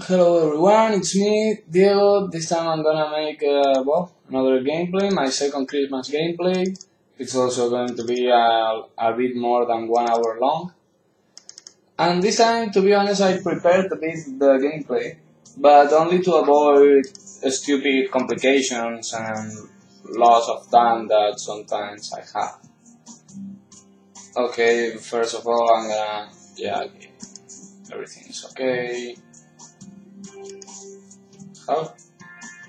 Hello everyone, it's me, Diego. This time I'm gonna make, another gameplay, my second Christmas gameplay. It's also going to be a bit more than 1 hour long. And this time, to be honest, I prepared a bit the gameplay, but only to avoid stupid complications and loss of time that sometimes I have. Okay, first of all, I'm gonna, okay, everything's okay. How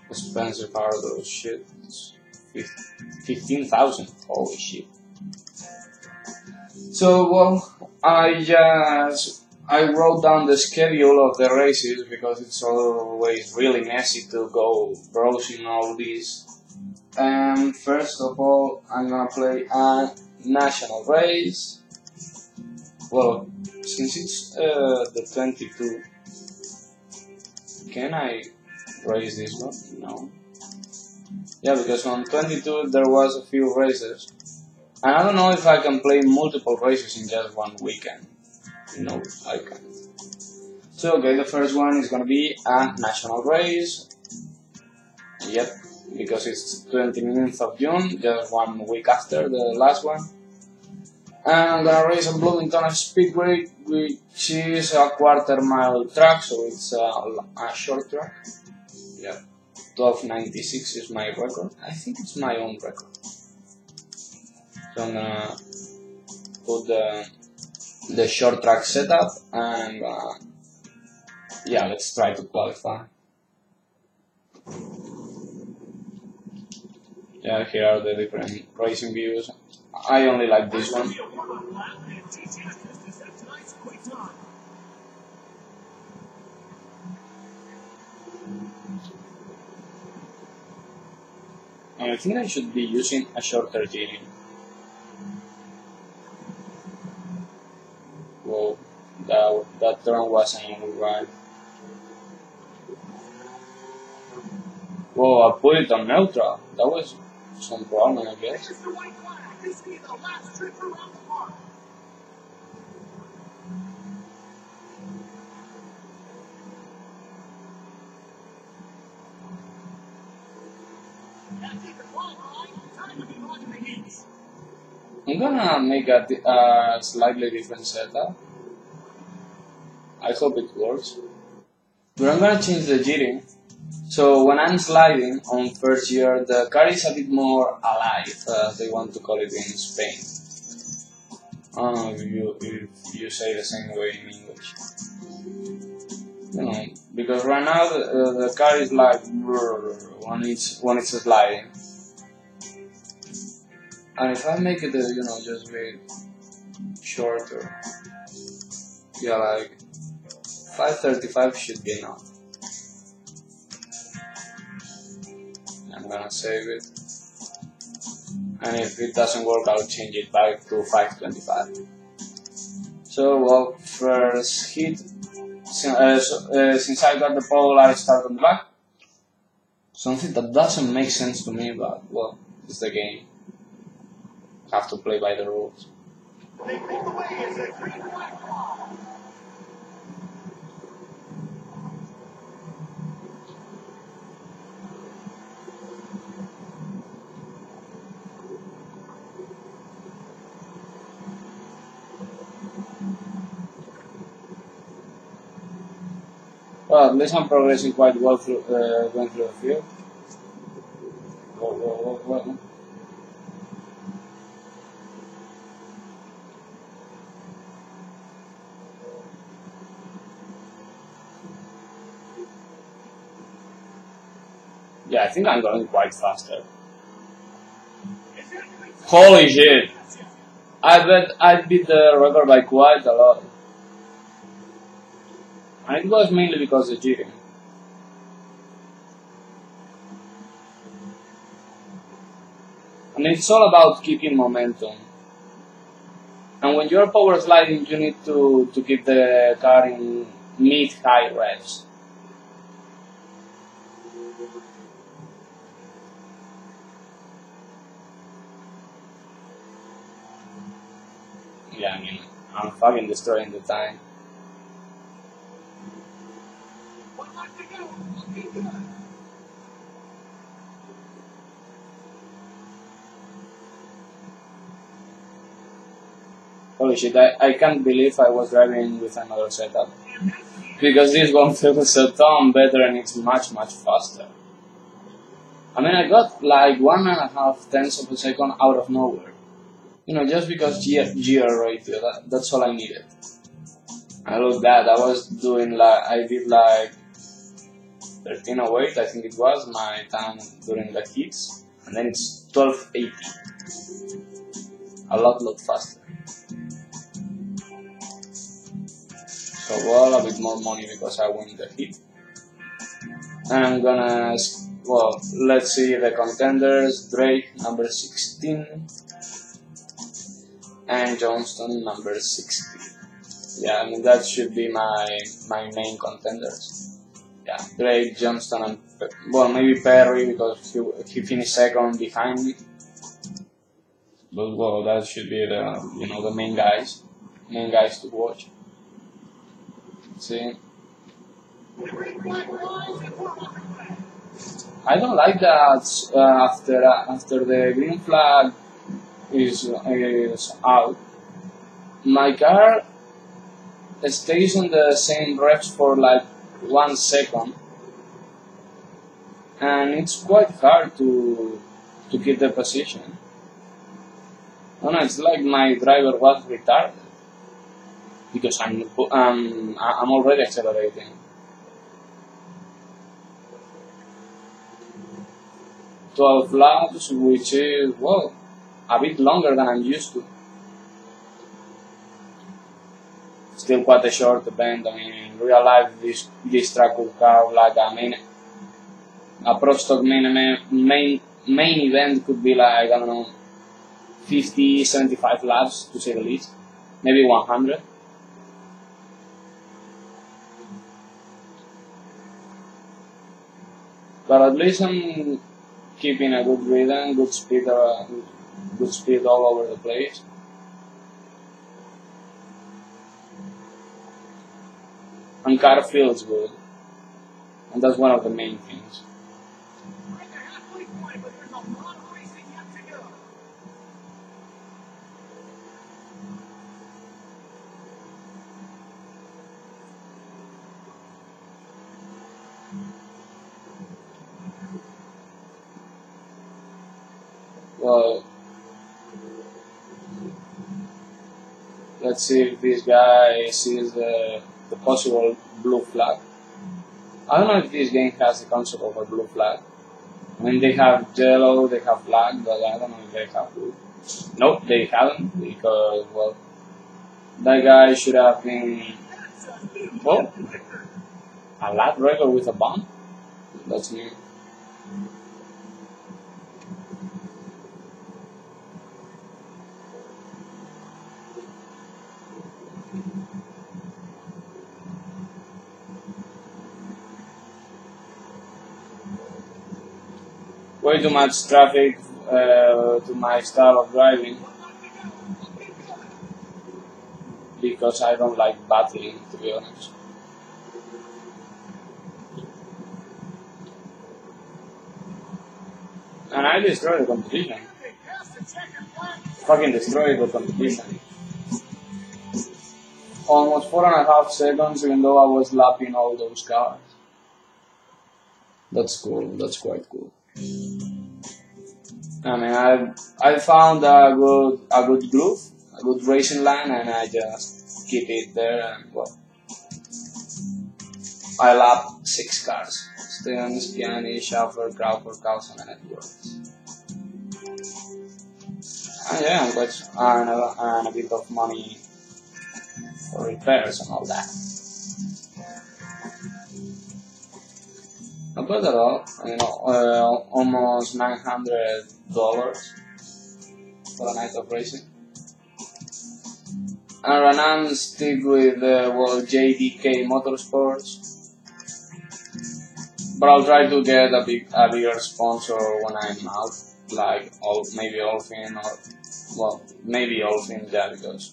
expensive are those shit? 15,000. Holy shit. So, I wrote down the schedule of the races because it's always really messy to go browsing all these. And first of all, I'm gonna play a national race. Well, since it's the 22, can I race this one? No. Yeah, because on 22 there was a few races. And I don't know if I can play multiple races in just one weekend. No, I can't. So, okay, the first one is gonna be a national race. Yep, because it's 29th of June, just 1 week after the last one. And I'm gonna race at Bloomington Speedway, which is a quarter-mile track, so it's a short track. Yeah, 12:96 is my record. I think it's my own record. So I'm gonna put the short track setup and let's try to qualify. Yeah, here are the different racing views. I only like this one. And I think I should be using a shorter gearing. Whoa, that turn wasn't right. Whoa, I put it on neutral. That was some problem, I guess. I'm gonna make a slightly different setup. I hope it works. But I'm gonna change the jittering. So when I'm sliding on first gear, the car is a bit more alive, as they want to call it in Spain. I don't know if you say the same way in English. You know, because right now the car is like when it's sliding. And if I make it, just way shorter, like 535 should be enough. I'm gonna save it, and if it doesn't work, I'll change it back to 525. So, first hit, since I got the pole, I start on the back. Something that doesn't make sense to me, but it's the game. Have to play by the rules. Well, at least I'm progressing quite well through going through the field. Whoa. Yeah, I think I'm going quite faster. Holy shit! I bet I beat the record by quite a lot. And it was mainly because of cheating. And it's all about keeping momentum. And when you're power sliding, you need to keep the car in mid-high revs. Yeah, I'm fucking destroying the time. Holy shit, I can't believe I was driving with another setup. Because this one feels a ton better and it's much faster. I mean, I got like 1.5 tenths of a second out of nowhere. You know, just because GR ratio, that's all I needed. I look that, I did like 1308, I think it was, my time during the heats. And then it's 1280. A lot faster. So, well, a bit more money because I win the heat. And I'm gonna, well, let's see the contenders. Drake, number 16. And Johnston, number 60. Yeah, I mean, that should be my main contenders. Yeah, Drake, Johnston, and, well, maybe Perry because he finished second behind me. But, well, that should be the main guys to watch. See? I don't like that after the green flag is out, my car stays on the same reps for like 1 second, and it's quite hard to keep the position. I don't know, it's like my driver was retarded because I'm already accelerating. 12 laps, which is, well, a bit longer than I'm used to. Still quite a short event. I mean, in real life, this track would have like a Pro Stock main event could be like, I don't know, 50, 75 laps to say the least, maybe 100. But at least I'm keeping a good rhythm, good speed all over the place. And car feels good, and that's one of the main things. Well, let's see if this guy sees the possible blue flag. I don't know if this game has the concept of a blue flag. I mean, they have yellow, they have black, but I don't know if they have blue. Nope, they haven't, because, well, that guy should have been, well, a lap record with a bump. That's new. Way too much traffic to my style of driving, because I don't like battling, to be honest. And I destroyed the competition. Fucking destroyed the competition. Almost 4.5 seconds, even though I was lapping all those cars. That's cool. That's quite cool. I mean, I found a good groove, a good racing line, and I just keep it there. And, well, I lap 6 cars: Stearns, Piani, Schaffer, Crawford, Carlson, and Edwards. And yeah, and a bit of money for repairs and all that. Not bad at all. You know, almost $900 for a night of racing. And right now I'm stick with JDK Motorsports, but I'll try to get a bigger sponsor when I'm out, like maybe Olfin or, well, maybe Olfin, yeah, because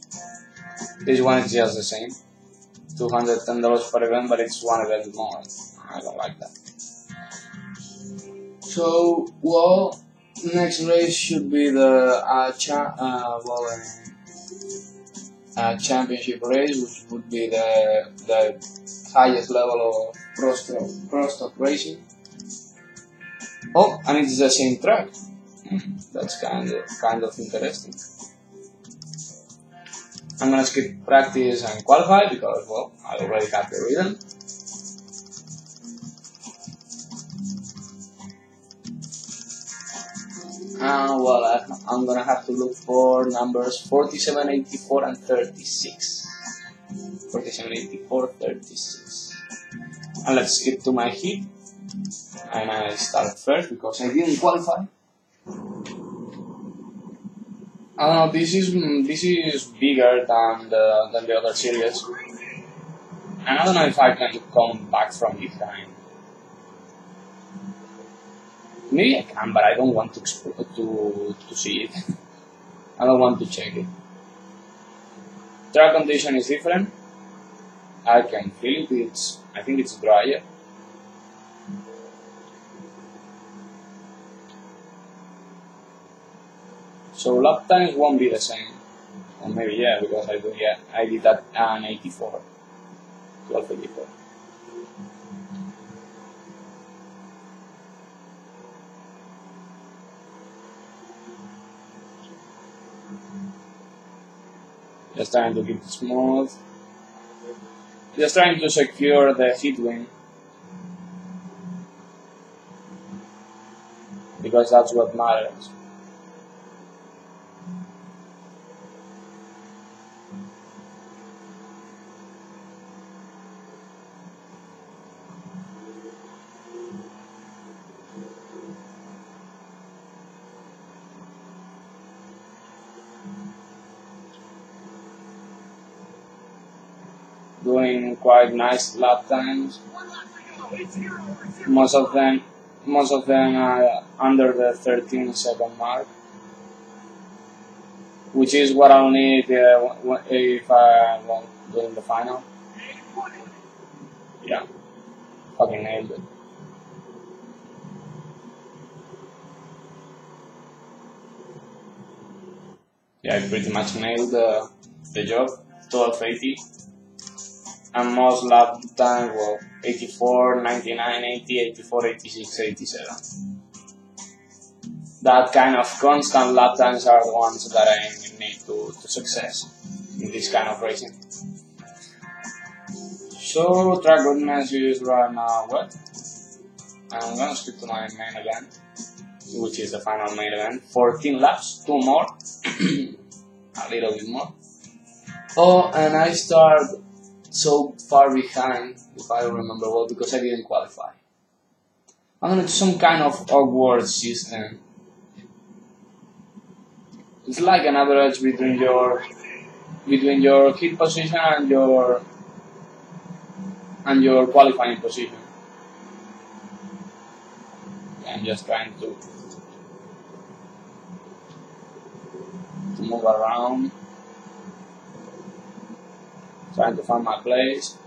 this one is just the same. $210 per event, but it's one event more. I don't like that. So, well, next race should be the championship race, which would be the highest level of pro stock racing. Oh, and it's the same track. That's kind of interesting. I'm gonna skip practice and qualify because, well, I already have the rhythm. Well, I'm gonna have to look for numbers 47, 84, and 36. 47, 84, 36. And let's skip to my heat. And I start first because I didn't qualify. I don't know, this is bigger than the other series. And I don't know if I can come back from behind. Maybe I can, but I don't want to see it. I don't want to check it. Track condition is different. I can feel it. I think it's drier. So lap times won't be the same. Or maybe yeah, because I did that an 84. 1284. Just trying to keep it smooth. Just trying to secure the heat wing. Because that's what matters. Doing quite nice lap times. Most of them are under the 13-second mark, which is what I'll need if I'm doing the final. Yeah, fucking nailed it. Yeah, I pretty much nailed the job. 1280. And most lap time, well, 84, 99, 80, 84, 86, 87. That kind of constant lap times are the ones that I need to success in this kind of racing. So, track goodness is right now wet. I'm gonna skip to my main event, which is the final main event. 14 laps, 2 more. A little bit more. Oh, and I start so far behind, if I remember well, because I didn't qualify. I'm gonna do some kind of awkward system. It's like an average between your heat position and your qualifying position. I'm just trying to move around. Trying to find my place.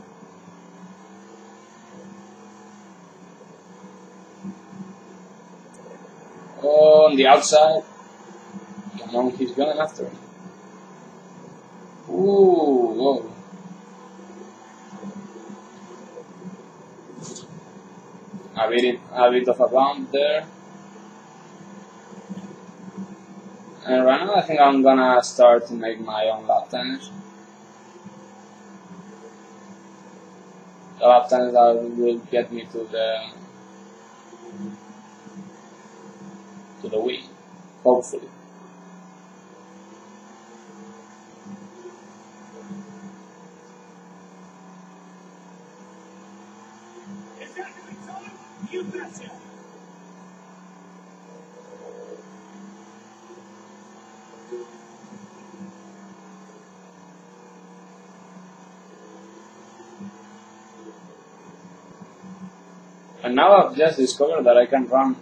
On the outside. Come on, he's going after me. Ooh, whoa. A bit of a bump there. And right now I think I'm gonna start to make my own lap times. The lap times that will get me to the win, hopefully. Is that doing time? You betcha. And now I've just discovered that I can run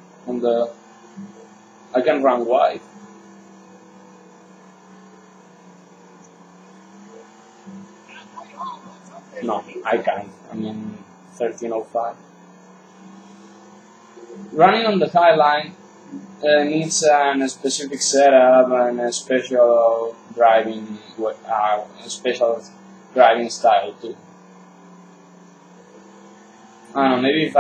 wide. No, I can't. I mean, 1305. Running on the High Line needs a specific setup and a special driving style too. I don't know. Maybe if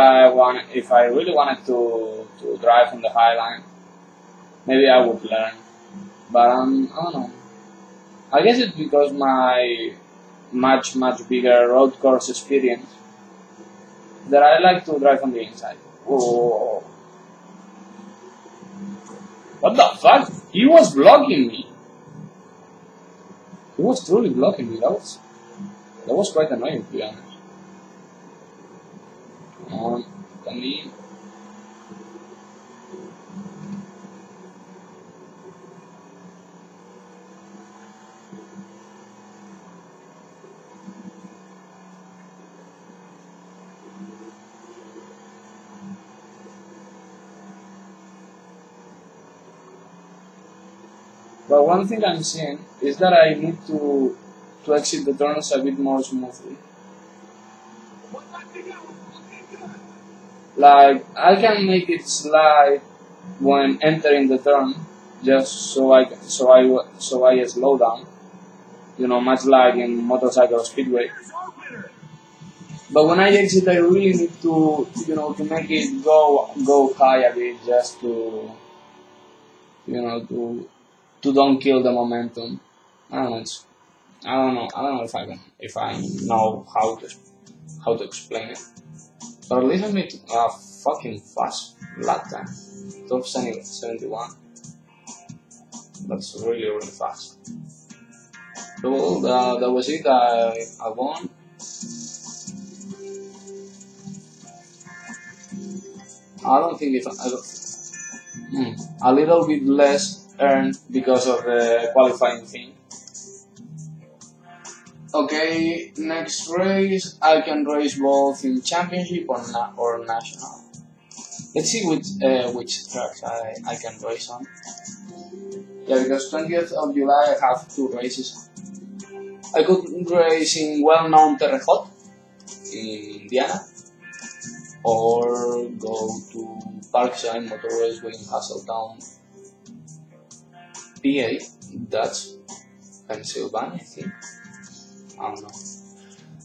I really wanted to drive on the High Line, maybe I would learn. But I don't know. I guess it's because my much bigger road course experience that I like to drive on the inside. Whoa. What the fuck? He was blocking me. He was truly blocking me. That was quite annoying, to be honest. Come in. But one thing I'm seeing is that I need to exit the turns a bit more smoothly. Like, I can make it slide when entering the turn, just so I slow down. You know, much like in motorcycle speedway. But when I exit, I really need to make it go high a bit, just to don't kill the momentum. I don't know if I know how to explain it. But at least I made a fucking fast lap time. Top 71. That's really fast. So well, that was it. I won. I don't think a little bit less earned because of the qualifying thing. Okay, next race, I can race both in championship or national. Let's see which tracks I can race on. Yeah, because 20th of July I have 2 races. I could race in well-known Terre Haute in Indiana, or go to Parkside Motor Raceway in Hasseltown, PA. That's Pennsylvania, I think. I don't know.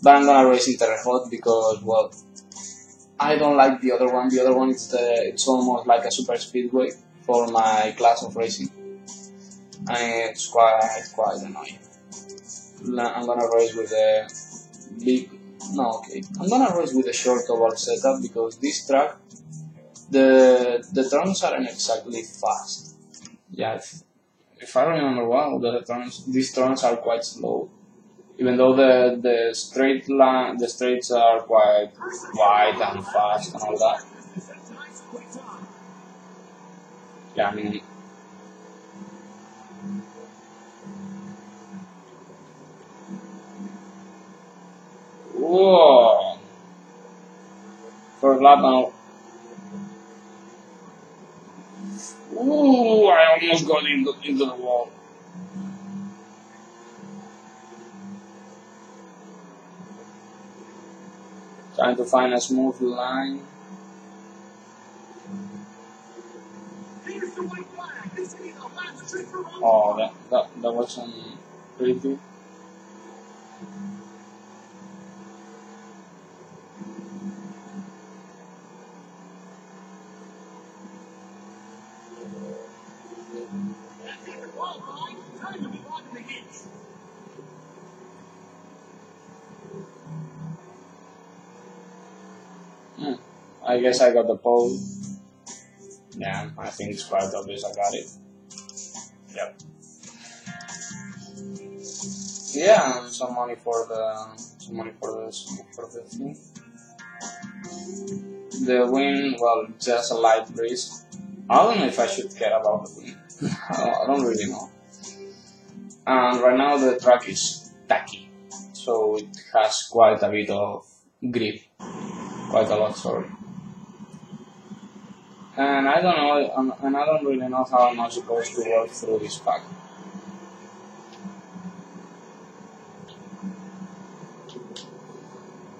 But I'm gonna race in Terre Haute because, well, I don't like the other one. The other one it's almost like a super speedway for my class of racing, and it's quite annoying. I'm gonna race with a I'm gonna race with a short oval setup because this track, the turns aren't exactly fast. Yeah, if I remember well, these turns are quite slow. Even though the straights are quite wide and fast and all that. Yeah, I mean. Whoa! First lap now. Ooh, I almost got into the wall. Trying to find a smooth line. Oh, that wasn't pretty. I guess I got the pole. Yeah, I think it's quite obvious I got it. Yep. Yeah, some money for the thing. The win, well, just a light breeze. I don't know if I should care about the win. I don't really know. And right now the track is tacky, so it has quite a bit of grip. Quite a lot, sorry. And I don't know, and I don't really know how I'm supposed to work through this pack.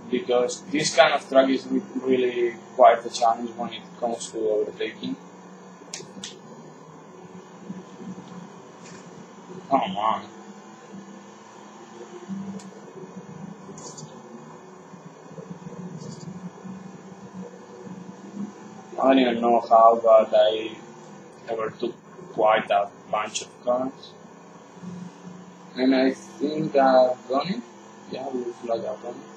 because this kind of track is really quite a challenge when it comes to overtaking. Come on. I don't even know how, but I overtook quite a bunch of cars. And I think I've done it. Yeah, it looks like I've done it.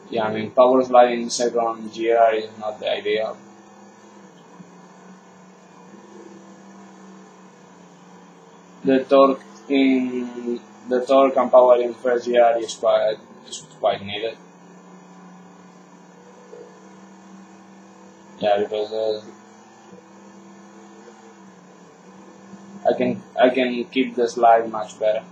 Yeah, I mean, power sliding second gear is not the ideal. The torque and power in first gear is quite needed. Yeah, because I can keep the slide much better.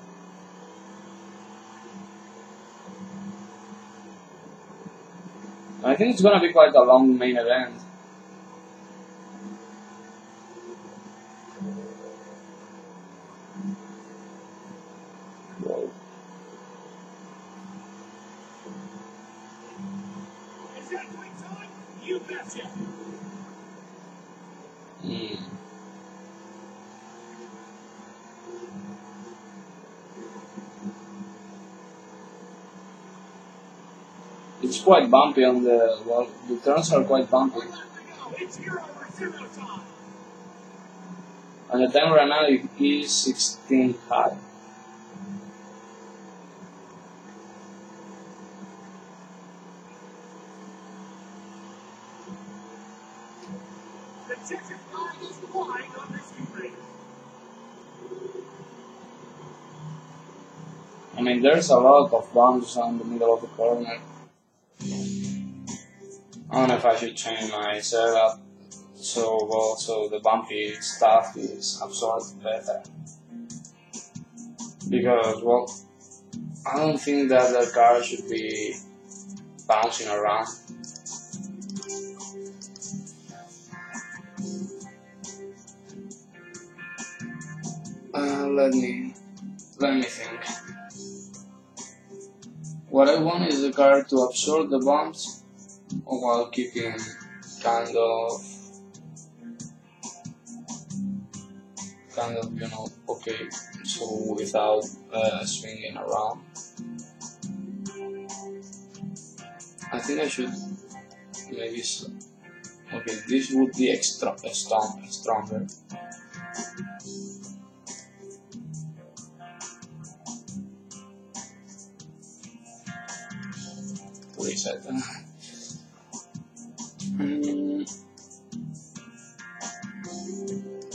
I think it's gonna be quite a long main event. Whoa. Is that quick time? You betcha. It's quite bumpy on the turns are quite bumpy. It's hero or zero time. And the time right now is 16 high. The Texas flag is flying on this race. I mean, there's a lot of bumps on the middle of the corner. I don't know if I should change my setup so the bumpy stuff is absorbed better. Because, well, I don't think that the car should be bouncing around. Let me think. What I want is the car to absorb the bumps while keeping kind of, okay, so without swinging around. I think I should maybe, okay, this would be stronger. Reset.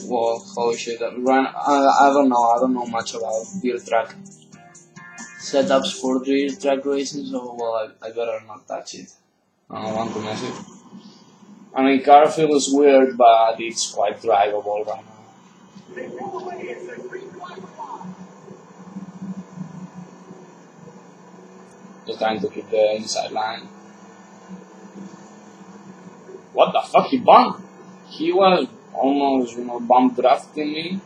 Well, holy shit! I don't know much about dirt track setups for dirt track racing, so well, I better not touch it. I don't want to mess it. I mean, car feels weird, but it's quite drivable right now. They roll away. It's a green flag fly. Just trying to keep the inside line. What the fuck? He bumped. He was almost, bump drafting me.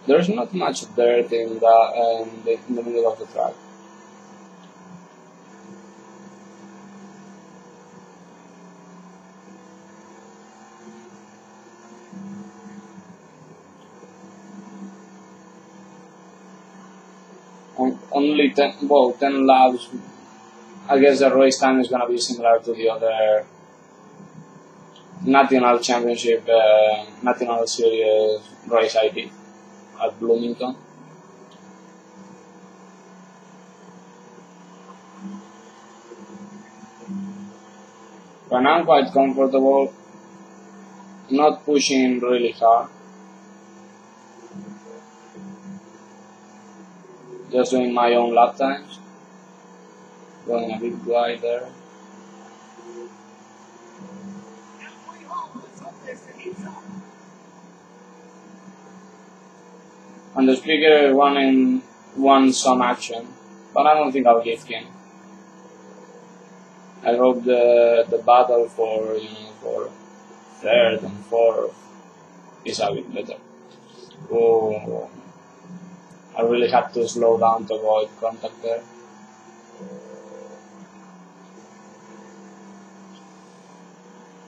There's not much dirt in the middle of the track. Only 10 laps. I guess the race time is gonna be similar to the other National Championship, National Series race I did at Bloomington. But now I'm quite comfortable, not pushing really hard. Just doing my own lap times, going a bit wide there. And the speaker wants some action, but I don't think I'll give him. I hope the battle for for third and fourth is a bit better. Oh, I really had to slow down to avoid contact there.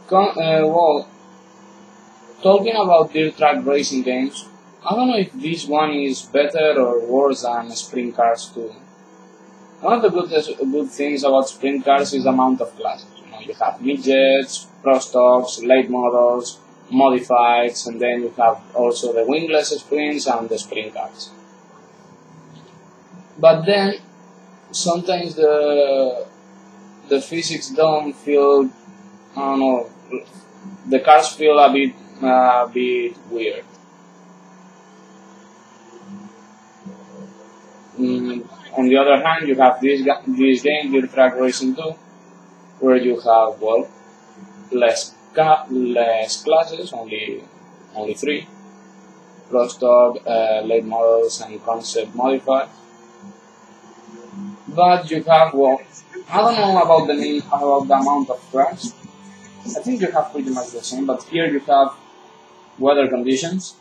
Well, talking about dirt track racing games, I don't know if this one is better or worse than Sprint Cars 2. One of the good things about sprint cars is the amount of classes. You have midgets, pro stocks, late models, modifieds, and then you have also the wingless sprints and the sprint cars. But then sometimes the physics don't feel, I don't know, the cars feel a bit weird. On the other hand, you have this game, Dirt Track Racing 2, where you have, well, less classes, only 3, pro stock, late models, and concept modified. But you have, well, I don't know about the amount of tracks. I think you have pretty much the same, but here you have weather conditions,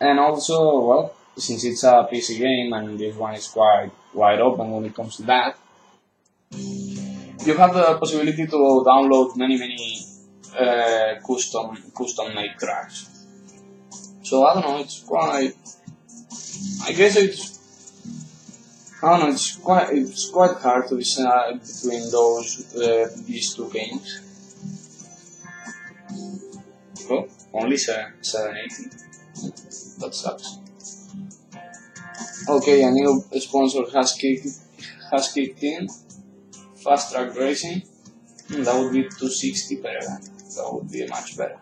and also, well, since it's a PC game and this one is quite wide open when it comes to that, you have the possibility to download many custom made tracks. So I don't know, it's quite. I guess it's quite hard to decide between these two games. Oh, only 780. That sucks. Okay, a new sponsor has kicked in. Fast Track Racing. That would be 260 per event. That would be much better.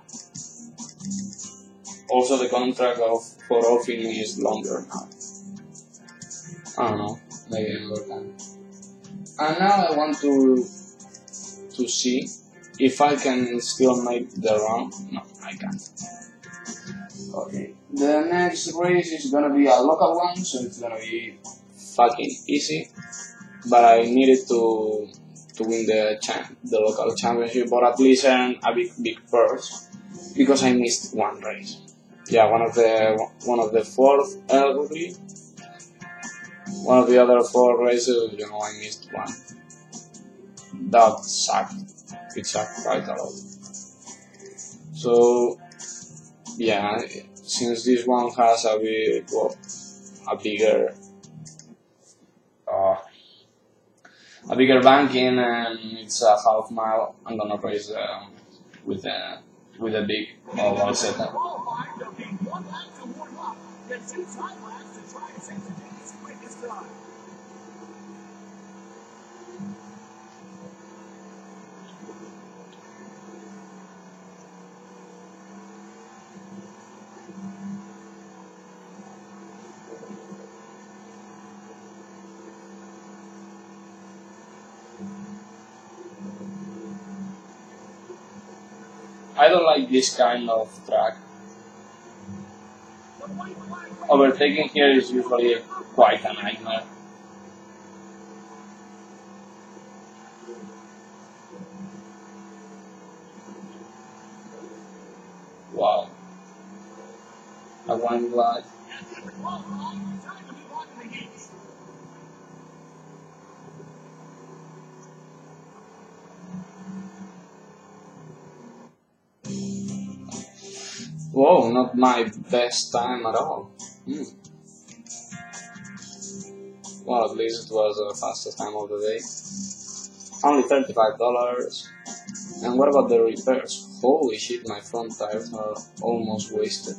Also, the contract for offing is longer now. I don't know, maybe another time. And now I want to see if I can still make the run. No, I can't. Okay, the next race is gonna be a local one, so it's gonna be fucking easy. But I needed to win the local championship, or at least earn a big purse, because I missed one race. Yeah, one of the fourth early. One of the other 4 races, I missed one. That sucked. It sucked quite a lot. So, yeah, since this one has a bigger banking and it's a half mile, I'm gonna race with a big oval setup. I don't like this kind of track. Overtaking here is usually quite a nightmare. Wow. I went glad. Whoa, not my best time at all. Well, at least it was the fastest time of the day. Only $35. And what about the repairs? Holy shit, my front tires are almost wasted.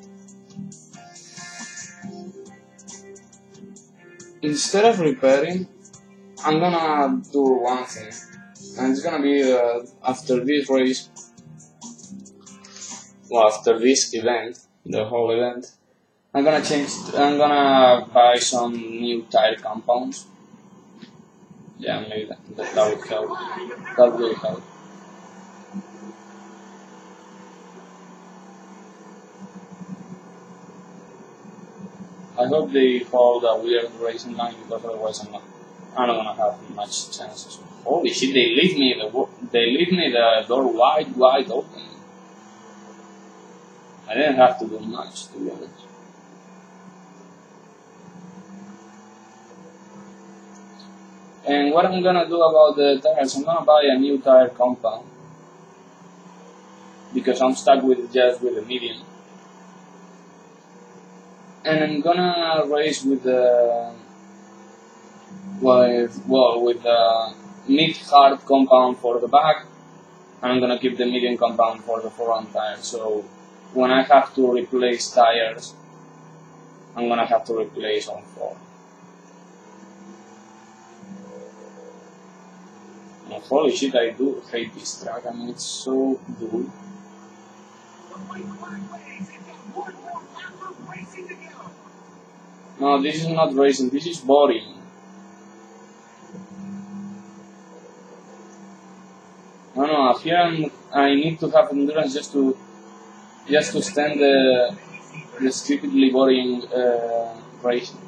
Instead of repairing, I'm gonna do one thing. And it's gonna be after this race. Well, after this event, the whole event, I'm gonna buy some new tire compounds. Yeah, maybe that would help. That will help. I hope they hold a weird racing line because otherwise I'm not gonna have much chances. Holy shit! They leave me the door wide open. I didn't have to do much, to be honest. And what I'm gonna do about the tires, I'm gonna buy a new tire compound because I'm stuck with the medium. And I'm gonna race with the mid-hard compound for the back, and I'm gonna keep the medium compound for the front tire. So when I have to replace tires, I'm gonna have to replace all four. And holy shit, I do hate this track. I mean, it's so dull. No, this is not racing. This is boring. No. Here I need to have endurance just to stand the stupidly boring racing.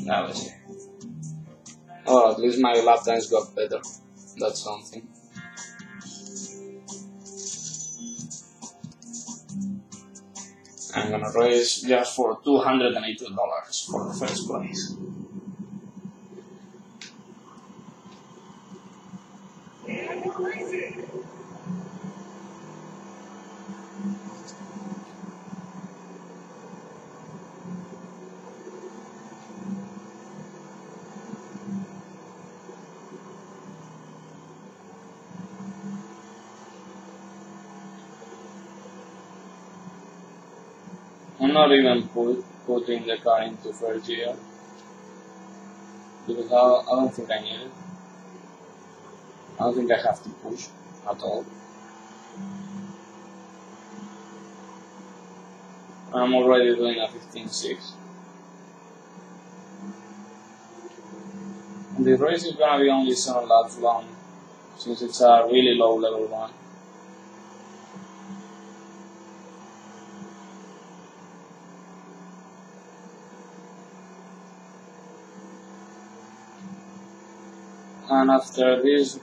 That was it. Oh, at least my lap times got better. That's something. I'm gonna race just for $280 for the first place. I'm not even putting the car into first gear because I don't think I need it. I don't think I have to push at all. I'm already doing a 15.6. And the race is gonna be only 7 laps long since it's a really low level one. And after this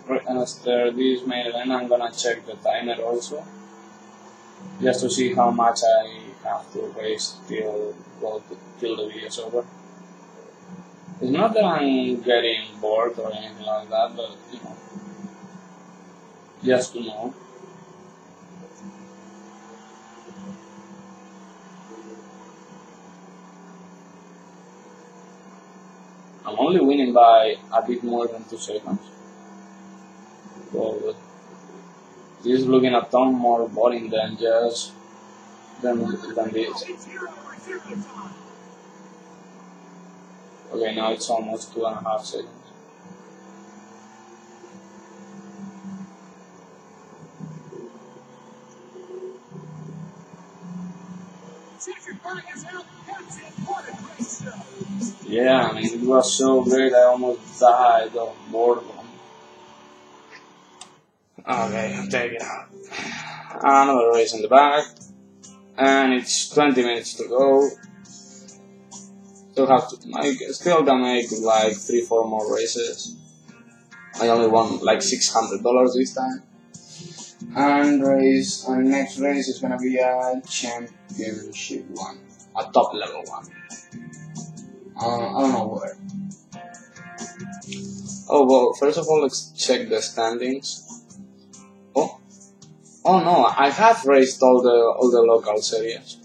main event, I'm gonna check the timer also, just to see how much I have to race till the video's over. It's not that I'm getting bored or anything like that, but you know, just to know. I'm only winning by a bit more than 2 seconds. So this is looking a ton more boring than this. Okay, now it's almost 2.5 seconds. Yeah, I mean, it was so great, I almost died of boredom. Okay, I'll take it out. Another race in the back, and it's 20 minutes to go. Still gonna make like 3-4 more races. I only won like $600 this time. And next race is gonna be a championship one, a top level one. I don't know where. Oh well, first of all, let's check the standings. Oh no, I have raced all the local series.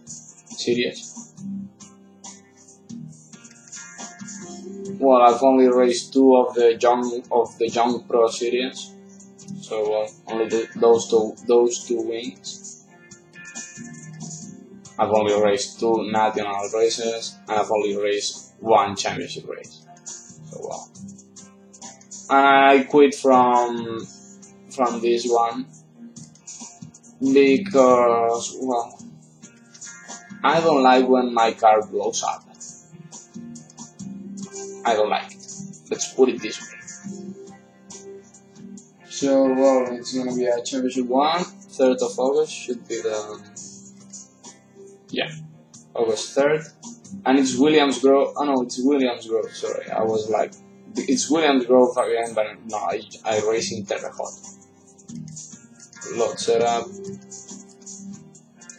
Well, I've only raced 2 of the Young Pro series, so only those two wins. I've only raced 2 national races, and I've only raced 1 championship race. So well, and I quit from this one because I don't like when my car blows up. I don't like it. Let's put it this way. So, it's gonna be a championship one 3rd of August should be the August 3rd, and it's Williams Grove. Oh no, it's Williams Grove. Sorry, I was like, it's Williams Grove again, but no, I race in Terre Haute. Load setup,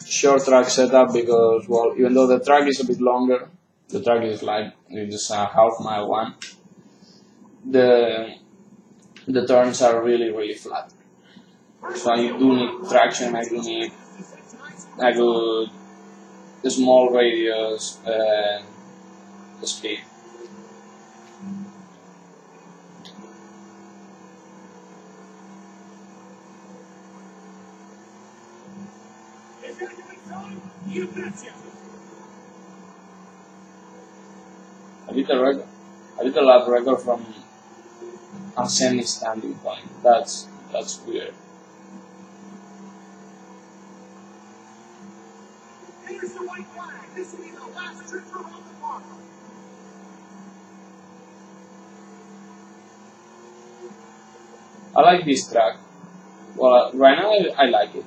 short track setup because, well, even though the track is a bit longer, the track is like it's a half-mile one. The turns are really flat, so I do need traction. I do need a good small radius speed. Is that going on? You betcha. I did a lap record from a semi-standing point. That's weird. Here's the white flag. This will be the last trip for the park. I like this track. Well, right now I like it.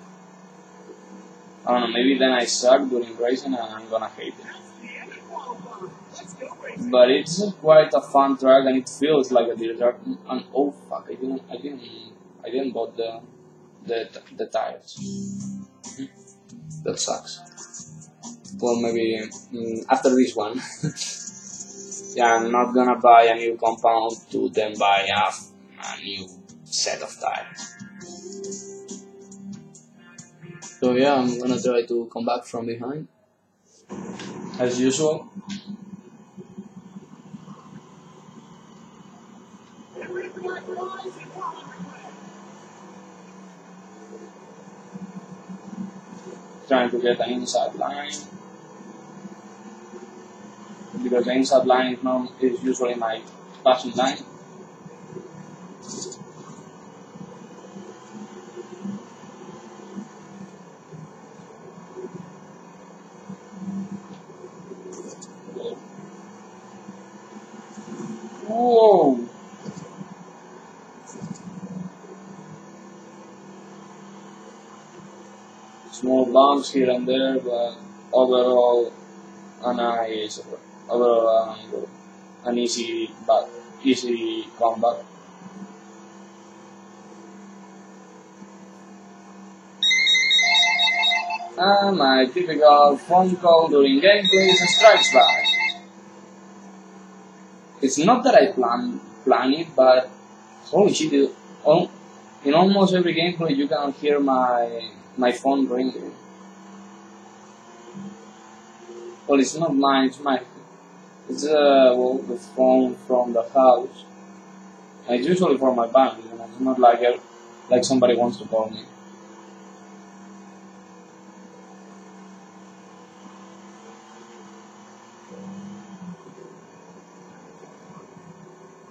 I don't know, maybe then I suck during racing and I'm gonna hate it. That's the end of qualifying. Let's go racing. But it's quite a fun track and it feels like a dirt track. And oh fuck, I didn't bought the tires. That sucks. Well, maybe after this one, yeah, I'm not gonna buy a new compound to then buy a new set of tires. So yeah, I'm gonna try to come back from behind, as usual. Trying to get an inside line, because the inside line is usually my passing line. Whoa! Small bumps here and there, but overall an easy comeback. And my typical phone call during gameplay is a strikes back. It's not that I plan it, but holy shit! In almost every gameplay you can hear my phone ringing. Well, it's not mine. It's the phone from the house. And it's usually for my bank. You know? It's not like somebody wants to call me.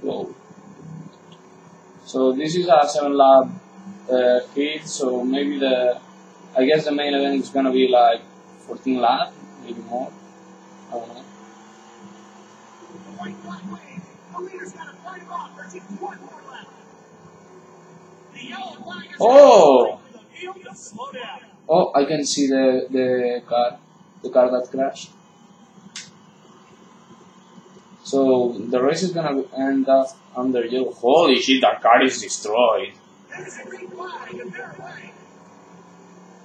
Whoa. So this is a 7-lap hit. So maybe I guess the main event is gonna be like 14 laps, maybe more. I don't know. Oh! Oh, I can see the car that crashed. So the race is gonna end up under yellow. Holy shit, that car is destroyed.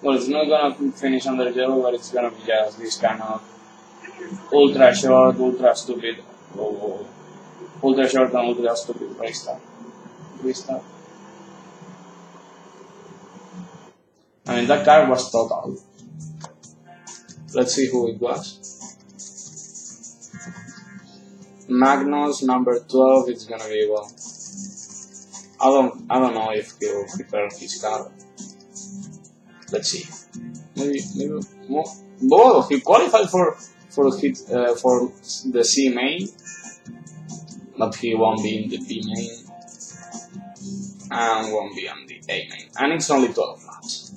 Well, it's not gonna finish under yellow, but it's gonna be just this kind of ultra short, ultra stupid, ultra short and ultra stupid restart. I mean, that car was total. Let's see who it was. Magnus, number 12. It's gonna be, well, I don't know if he'll prepare his car. Let's see. Maybe more. Oh, he qualified for the C main, but he won't be in the B main and won't be on the A main. And it's only 12 laps.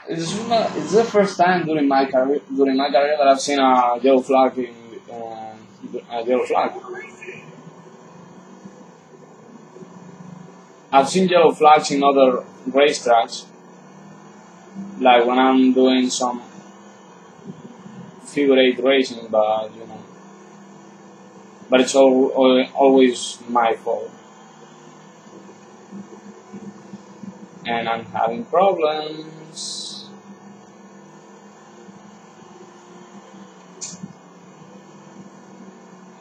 It's the first time during my career that I've seen a yellow flag I've seen yellow flags in other racetracks, like when I'm doing some figure eight racing, but but it's always my fault, and I'm having problems.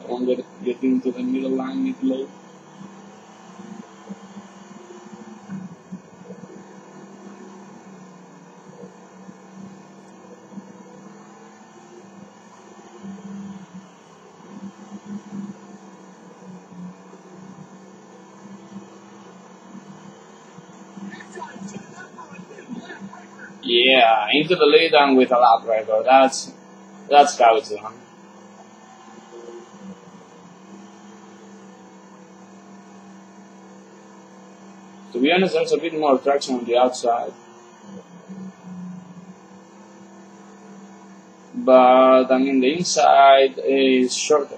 I won't get into the middle line mid-load. Yeah, into the lead and with a lap record. That's how it's done. To be honest, there's a bit more traction on the outside, but I mean the inside is shorter.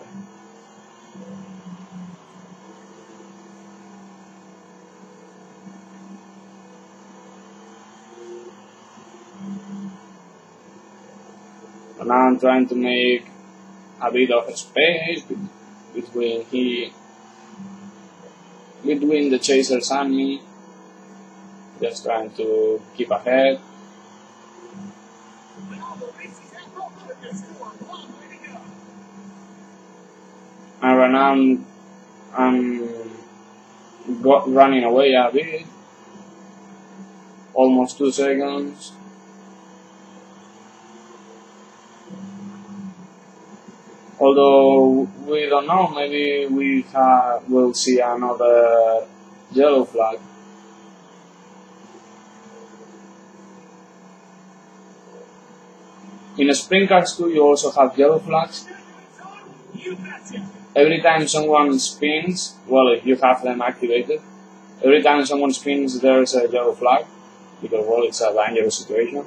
And now I'm trying to make a bit of a space between the chasers and me, just trying to keep ahead. And right now I'm running away a bit, almost 2 seconds. Although we don't know, maybe we'll see another yellow flag. In sprint cars too, you also have yellow flags. Every time someone spins, well, if you have them activated, every time someone spins, there's a yellow flag, because, well, it's a dangerous situation.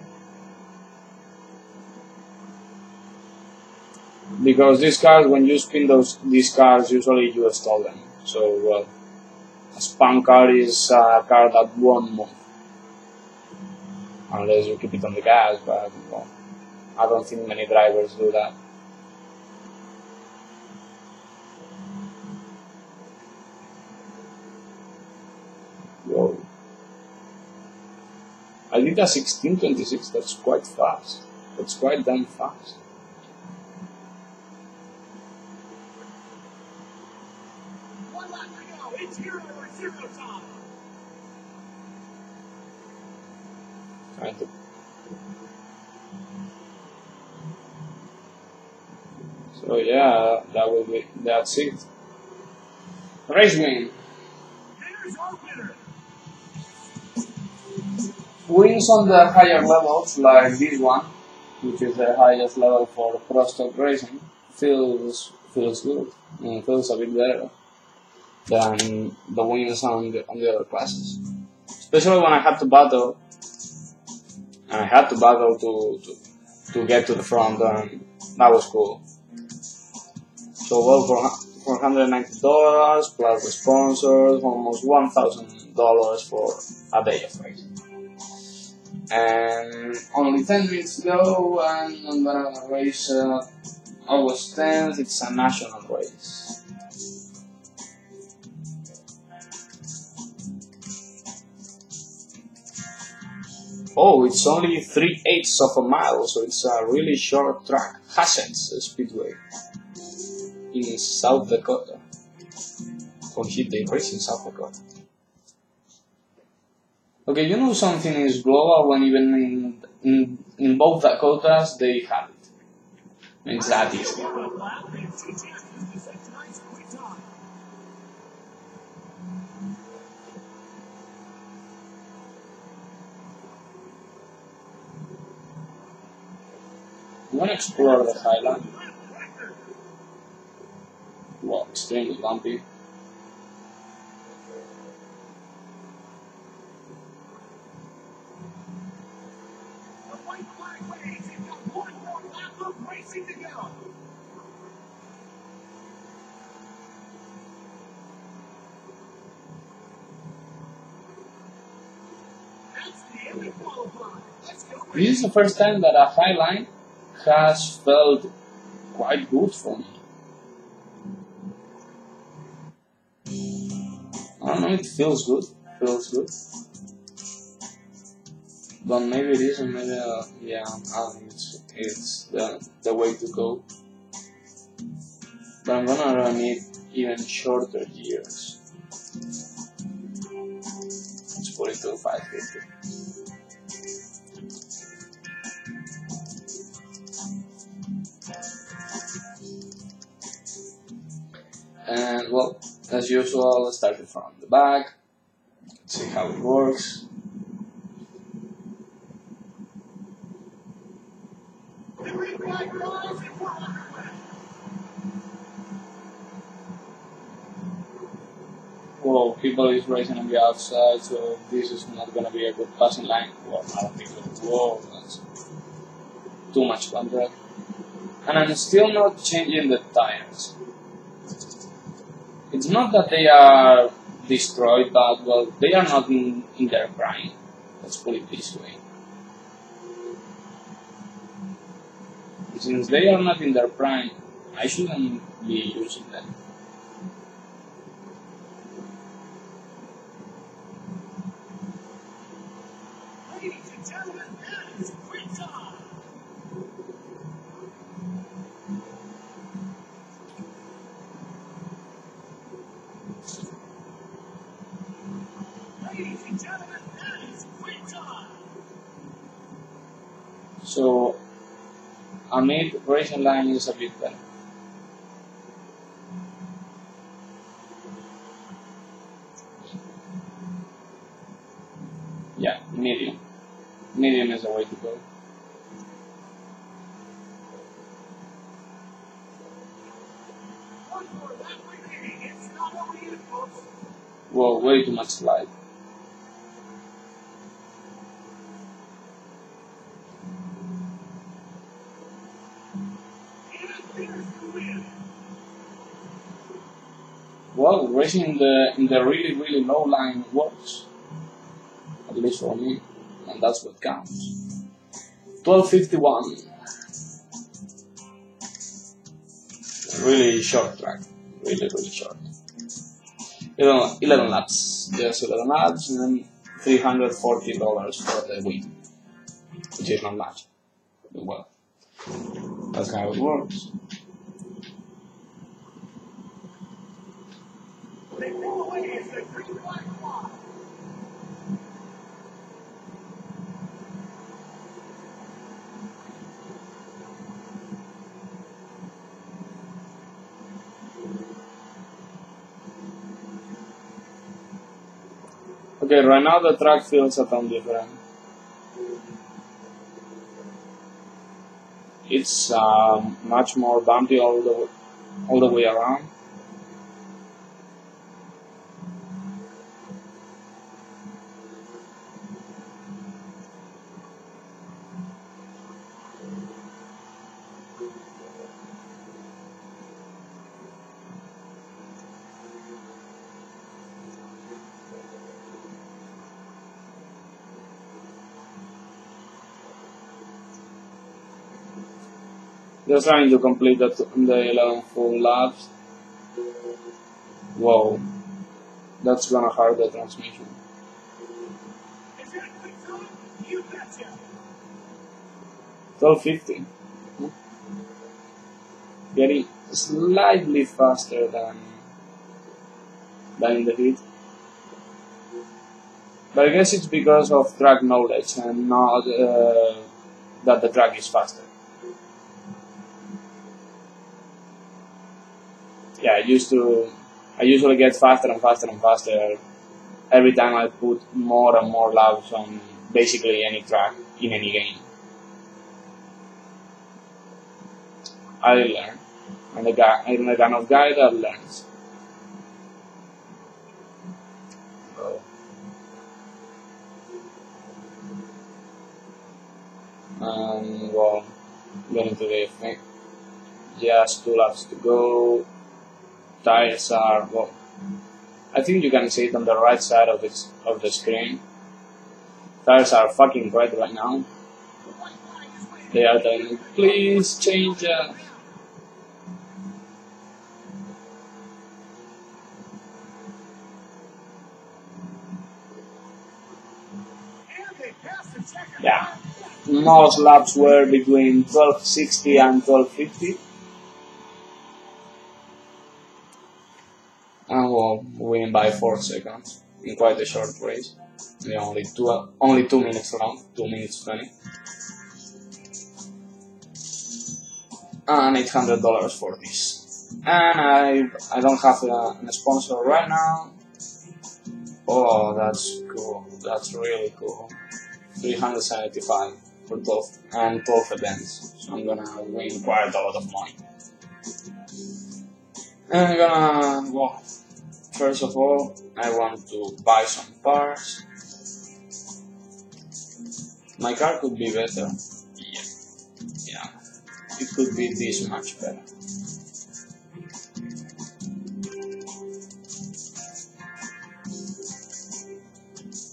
Because these cars, when you spin these cars, usually you stall them. So, well, a spun car is a car that won't move, unless you keep it on the gas, but, well, I don't think many drivers do that. Whoa. I did a 16:26, that's quite fast. That's quite damn fast. So yeah, that's it. Race win. Wins on the higher levels, like this one, which is the highest level for pro stock racing, feels good. And feels a bit better than the wins on the other classes. Especially when I had to battle, and I had to battle to get to the front, and that was cool. So, well, for $190 plus the sponsors, almost $1,000 for a day of racing. And only 10 minutes to go, and I'm gonna race August 10th. It's a national race. Oh, it's only 3/8 of a mile, so it's a really short track. Huset Speedway in South Dakota. Or they race in South Dakota. Okay, you know something is global when even in both Dakotas they have it. It's that easy. You want to explore the highland? Well, extremely bumpy. This is the first time that a high line has felt quite good for me. I don't know, it feels good. But maybe it isn't, maybe, yeah, I think it's the way to go. But I'm gonna run it even shorter years. Let's put it to 550. And well, as usual, I started from the back. Let's see how it works. Well, people is racing on the outside, so this is not gonna be a good passing line. Well, I don't think so. Whoa, that's too much contact. And I'm still not changing the tires. It's not that they are destroyed, but well, they are not in their prime. Let's put it this way. Since they are not in their prime, I shouldn't be using them. Ladies and gentlemen, that is quick time. Ladies and gentlemen, that is quick time. So, a mid racing line is a bit better. Yeah, medium. Medium is the way to go. One more lap remaining. It's not over yet, folks. Whoa, way too much slide. And there's the win. Well, racing in the really low line works. At least for me. And that's what counts. 12:51. Really short track. Really short. 11 laps. Just 11 laps and then $340 for the win. Which is not much. But well, that's how it works. They pull away as the green flag flies. Okay, right now the track feels a ton different. It's much more bumpy all the way around. Just trying to complete the 11 full laps. Whoa, that's gonna hurt the transmission. Is that quick time? You betcha. 12:50. Getting slightly faster than in the heat. But I guess it's because of track knowledge and not that the track is faster. Yeah, I usually get faster and faster every time I put more and more laps on basically any track in any game. I learn. I'm the kind of guy that learns. Well, getting to the effect. Just 2 laps to go. Tires are, well, I think you can see it on the right side of the screen. Tires are fucking red right now. They are telling me, please change. Yeah, most laps were between 1260 and 1250. And well, win by 4 seconds in quite a short race. Yeah, only 2 minutes long, 2 minutes 20. And $800 for this. And I don't have a sponsor right now. Oh, that's cool. That's really cool. 375 for 12 and 12 events. So I'm gonna win quite a lot of money. And I'm gonna, well, first of all, I want to buy some parts. My car could be better. Yeah, it could be this much better.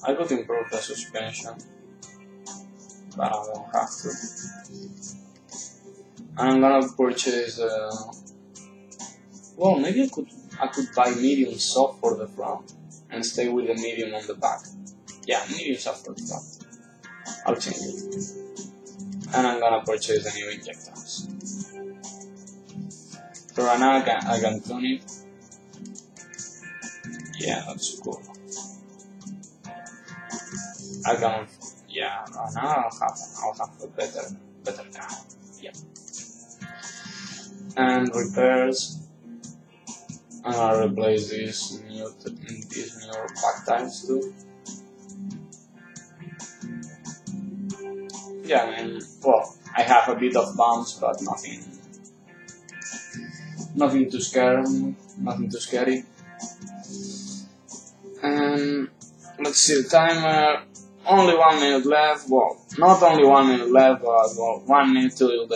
I could improve the suspension, but I don't have to. And I'm gonna purchase. Well, maybe I could buy medium soft for the front and stay with the medium on the back. Yeah, medium soft for the front. I'll change it. And I'm gonna purchase the new injectors. So right now I can tune it. Yeah, that's cool. Right now I'll have a better car. Yeah. And repairs. I'm gonna replace these new back tires too. Yeah, I mean, well, I have a bit of bumps, but nothing too scary. And let's see the timer. Only 1 minute left. Well, not only 1 minute left, but well, 1 minute till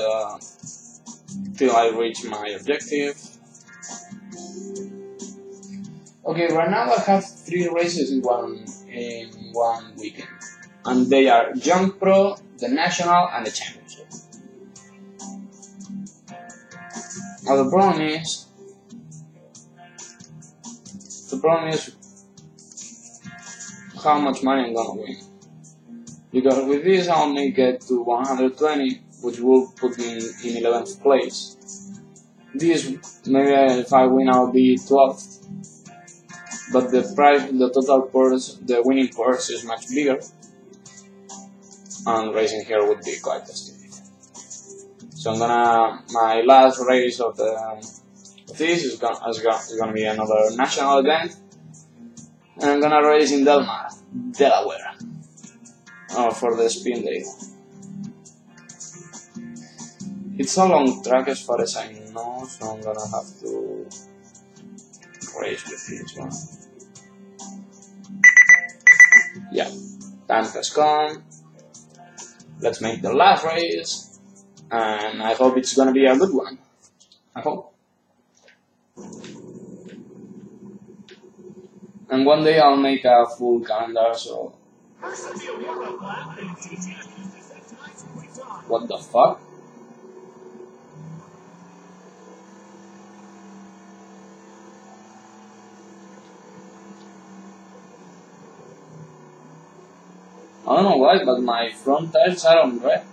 I reach my objective. Okay, right now I have 3 races in one weekend, and they are Junk Pro, the National, and the Championship. Now the problem is how much money I'm gonna win. Because with this I'll make it to 120, which will put me in 11th place. This, maybe if I win I'll be 12th. But the total purse, the winning purse is much bigger. And racing here would be quite stupid. So my last race of this is gonna be another national event. And I'm gonna race in Delmar, Delaware. For the Spindale. It's a long track as far as I know, so I'm gonna have to race with this one. Yeah, time has come. Let's make the last race, and I hope it's gonna be a good one. I hope. And one day I'll make a full calendar, so... What the fuck? I don't know why, but my front tires are on red.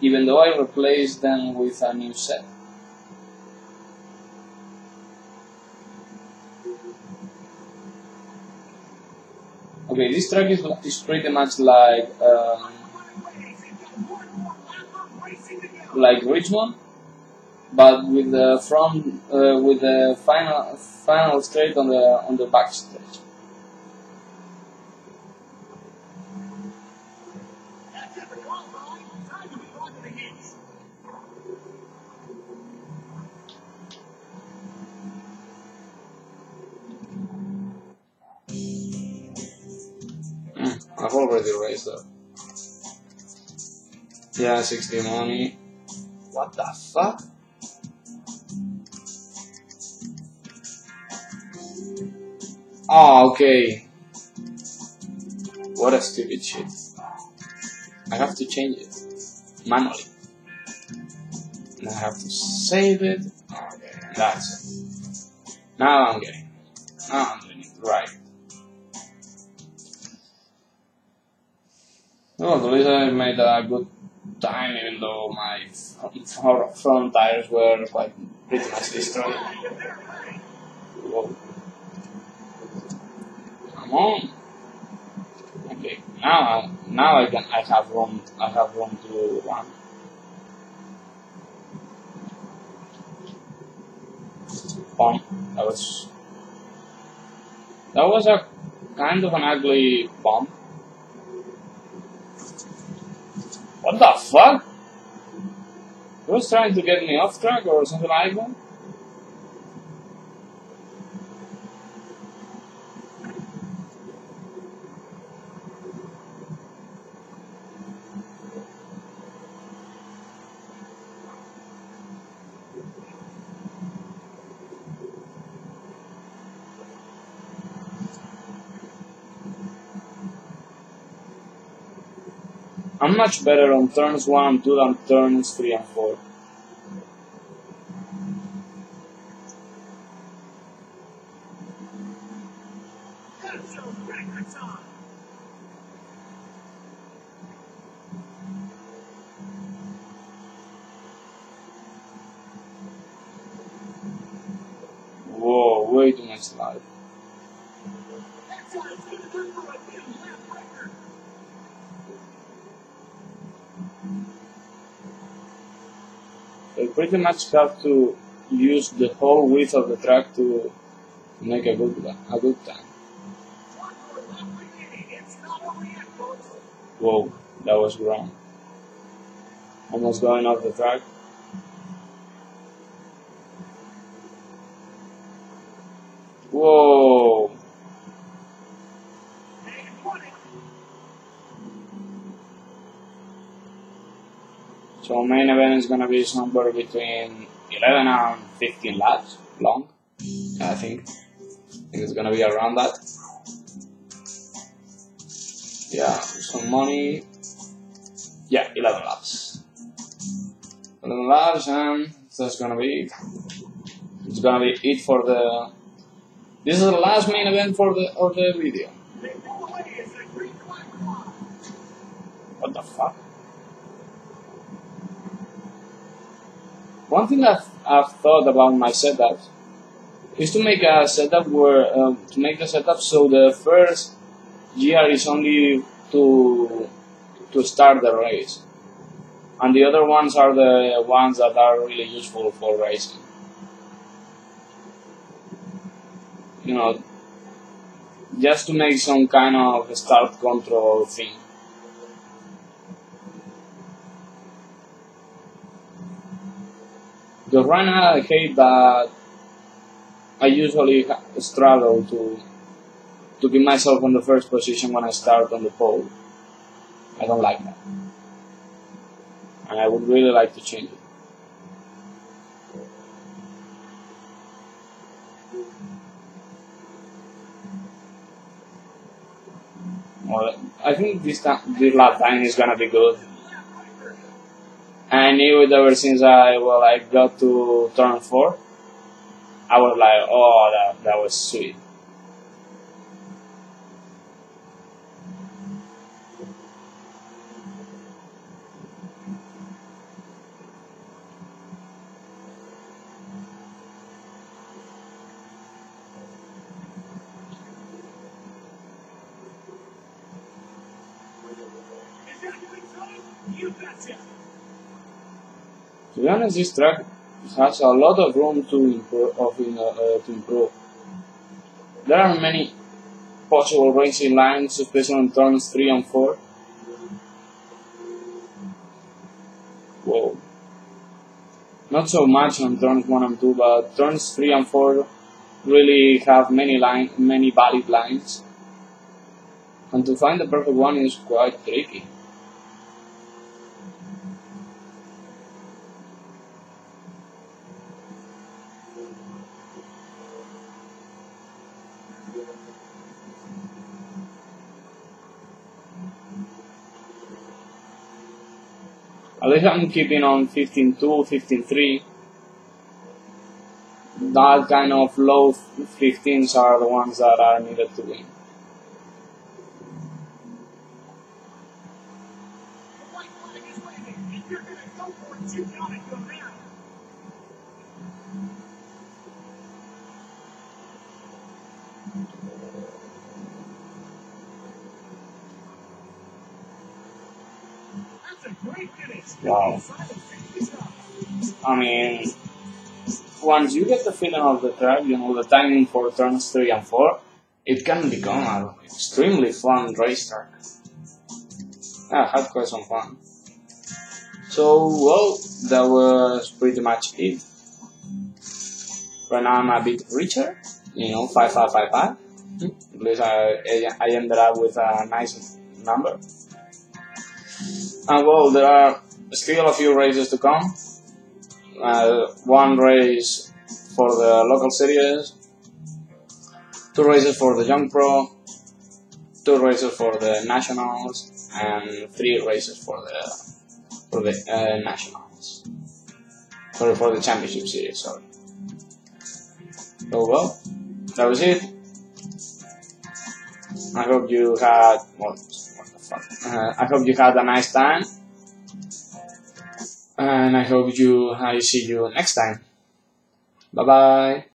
Even though I replaced them with a new set. Okay, this track is pretty much like Richmond, but with the front with the final straight on the back stretch. I've already raised that. Yeah, 60 money. What the fuck? Oh, okay. What a stupid shit. I have to change it manually. And I have to save it. Okay, that's it. Now I'm getting it. Now I'm doing it right. Well, at least I made a good time, even though my front tires were quite pretty much destroyed. Whoa. Come on. Okay, now I have room to run. Bomb. That was a kind of an ugly bomb. What the fuck? He was trying to get me off track or something like that? I'm much better on turns 1 and 2 than turns 3 and 4. Whoa, way too much life. I pretty much have to use the whole width of the track to make a good time. Whoa, that was wrong. Almost going off the track. Whoa. So main event is gonna be somewhere between 11 and 15 laps long, I think. It's gonna be around that. Yeah, some money. Yeah, 11 laps. 11 laps, and that's gonna be. It's gonna be it for the. This is the last main event of the video. What the fuck? One thing I've thought about my setup is to make a setup where to make the setup so the first gear is only to start the race, and the other ones are the ones that are really useful for racing. You know, just to make some kind of start control thing. Because right now I hate that I usually struggle to keep myself on the first position when I start on the pole. I don't like that. And I would really like to change it. Well, I think this lap time is gonna be good. I knew it ever since I got to turn 4. I was like, oh, that was sweet. To be honest, this track has a lot of room to improve. There are many possible racing lines, especially on turns 3 and 4. Whoa. Not so much on turns 1 and 2, but turns 3 and 4 really have many valid lines. And to find the perfect one is quite tricky. At least I'm keeping on 15-2, 15-3. That kind of low 15s are the ones that are needed to win. Wow. I mean, once you get the feeling of the track, you know, the timing for turns 3 and 4, it can become an extremely fun racetrack. I had quite some fun. So, well, that was pretty much it. Right now I'm a bit richer, you know, 5555. At least I ended up with a nice number. And well, there are still a few races to come. One race for the local series, 2 races for the Young Pro, 2 races for the Nationals, and 3 races for the Nationals. Sorry, for the Championship Series, sorry. So well, that was it. I hope you had, what the fuck? I hope you had a nice time. And I hope I see you next time. Bye bye.